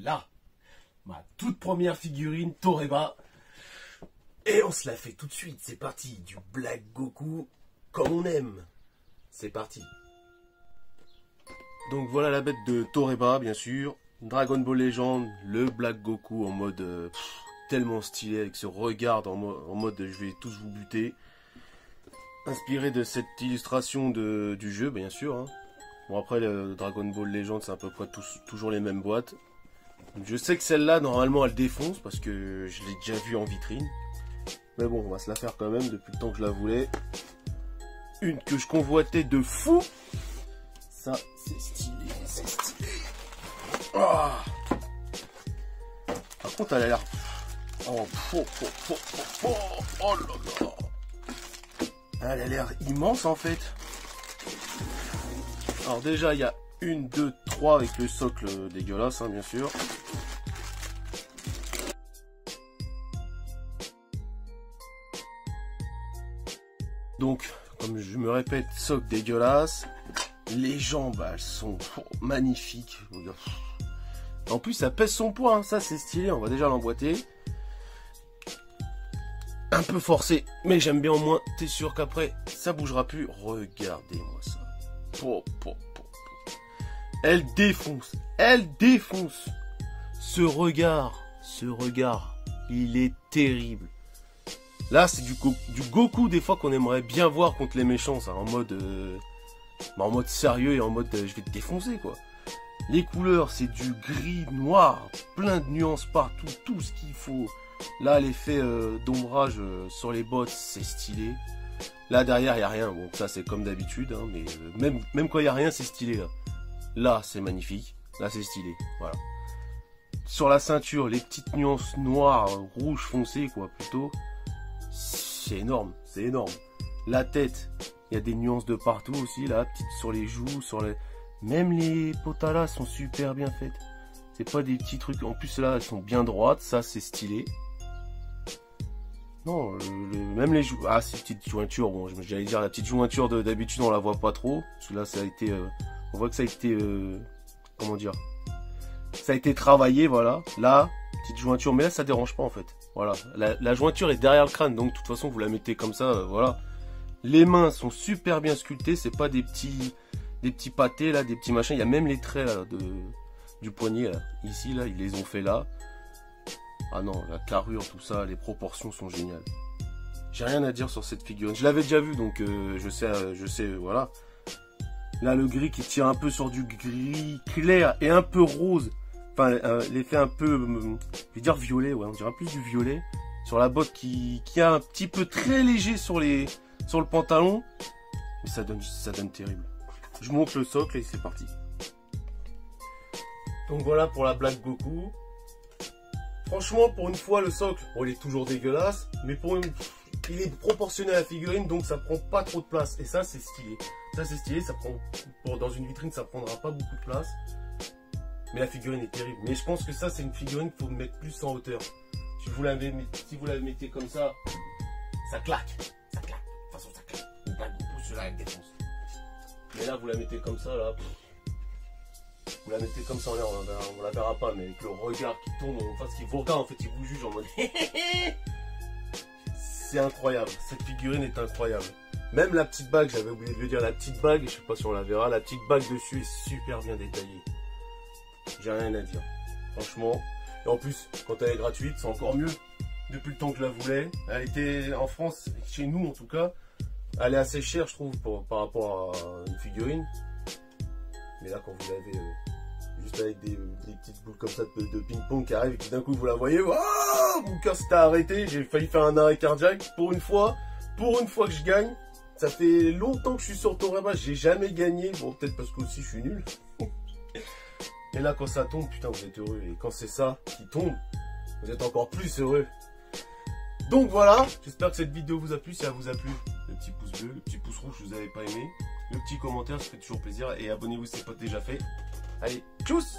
là. Ma toute première figurine Toreba. Et on se la fait tout de suite. C'est parti. Du Black Goku comme on aime. C'est parti. Donc voilà la bête de Toreba, bien sûr. Dragon Ball Legend, le Black Goku en mode tellement stylé, avec ce regard en mode je vais tous vous buter. Inspiré de cette illustration du jeu, bien sûr. Hein. Bon, après, le Dragon Ball Legend, c'est à peu près toujours les mêmes boîtes. Je sais que celle-là, normalement, elle défonce, parce que je l'ai déjà vue en vitrine. Mais bon, on va se la faire quand même, depuis le temps que je la voulais. Une que je convoitais de fou. Ça, c'est stylé, c'est stylé. Oh, par contre, elle a l'air... Oh là là. Elle a l'air immense, en fait. Alors déjà, il y a 1, 2, 3 avec le socle dégueulasse, hein, bien sûr. Donc, comme je me répète, socle dégueulasse. Les jambes, elles sont magnifiques. En plus, ça pèse son poids, hein. Ça c'est stylé, on va déjà l'emboîter. Un peu forcé, mais j'aime bien au moins. T'es sûr qu'après, ça bougera plus. Regardez-moi ça. Elle défonce. Elle défonce. Ce regard, il est terrible. Là, c'est du Goku des fois qu'on aimerait bien voir contre les méchants, ça, en mode sérieux et en mode je vais te défoncer, quoi. Les couleurs, c'est du gris, noir, plein de nuances partout, tout ce qu'il faut. Là, l'effet d'ombrage sur les bottes, c'est stylé. Là, derrière, il n'y a rien. Bon, ça, c'est comme d'habitude, hein, mais même quand il n'y a rien, c'est stylé, là. Là, c'est magnifique. Là, c'est stylé. Voilà. Sur la ceinture, les petites nuances noires, rouge foncé, quoi, plutôt. C'est énorme, c'est énorme. La tête, il y a des nuances de partout aussi, là, petites sur les joues, sur les... Même les potalas sont super bien faites. C'est pas des petits trucs... En plus, là, elles sont bien droites, ça, c'est stylé. Non, même les joues... Ah, ces petites jointures, bon, j'allais dire la petite jointure d'habitude, on la voit pas trop. Parce que là, ça a été... on voit que ça a été... comment dire? Ça a été travaillé, voilà. Là, petite jointure, mais là, ça dérange pas, en fait. Voilà. La jointure est derrière le crâne, donc de toute façon, vous la mettez comme ça, voilà. Les mains sont super bien sculptées, c'est pas des petits pâtés, là, des petits machins. Il y a même les traits, là, du poignet, là. Ici, là, ils les ont fait là. Ah non, la carrure, tout ça, les proportions sont géniales. J'ai rien à dire sur cette figurine. Je l'avais déjà vue, donc je sais, voilà. Là, le gris qui tire un peu sur du gris clair et un peu rose. Enfin, l'effet un peu, je vais dire violet, ouais, on dirait plus du violet. Sur la botte qui a un petit peu très léger sur le pantalon. Mais ça donne terrible. Je monte le socle et c'est parti. Donc voilà pour la Black Goku. Franchement, pour une fois, le socle, bon, il est toujours dégueulasse, mais il est proportionné à la figurine, donc ça prend pas trop de place. Et ça, c'est stylé. Ça, c'est stylé, ça prend, dans une vitrine, ça prendra pas beaucoup de place. Mais la figurine est terrible. Mais je pense que ça, c'est une figurine qu'il faut mettre plus en hauteur. Si vous la mettez comme ça, ça claque. Ça claque. De toute façon, ça claque. Une Black Goku, cela elle défonce. Mais là, vous la mettez comme ça, là. Vous la mettez comme ça en l'air, on la verra pas, mais avec le regard qui tombe en face, qui vous regarde, en fait, il vous juge en mode... C'est incroyable. Cette figurine est incroyable. Même la petite bague, j'avais oublié de le dire, la petite bague, je sais pas si on la verra, la petite bague dessus est super bien détaillée. J'ai rien à dire. Franchement. Et en plus, quand elle est gratuite, c'est encore mieux. Depuis le temps que je la voulais. Elle était en France, chez nous en tout cas. Elle est assez chère, je trouve, par rapport à une figurine. Mais là, quand vous l'avez juste avec des petites boules comme ça de ping-pong qui arrivent et que d'un coup vous la voyez, oh, mon cœur s'était arrêté. J'ai failli faire un arrêt cardiaque. Pour une fois que je gagne. Ça fait longtemps que je suis sur Toreba, j'ai jamais gagné. Bon, peut-être parce que aussi je suis nul. Et là, quand ça tombe, putain, vous êtes heureux. Et quand c'est ça qui tombe, vous êtes encore plus heureux. Donc voilà, j'espère que cette vidéo vous a plu. Si elle vous a plu, le petit pouce bleu, le petit pouce rouge si vous n'avez pas aimé. Le petit commentaire, ça fait toujours plaisir. Et abonnez-vous si ce n'est pas déjà fait. Allez, tchuss!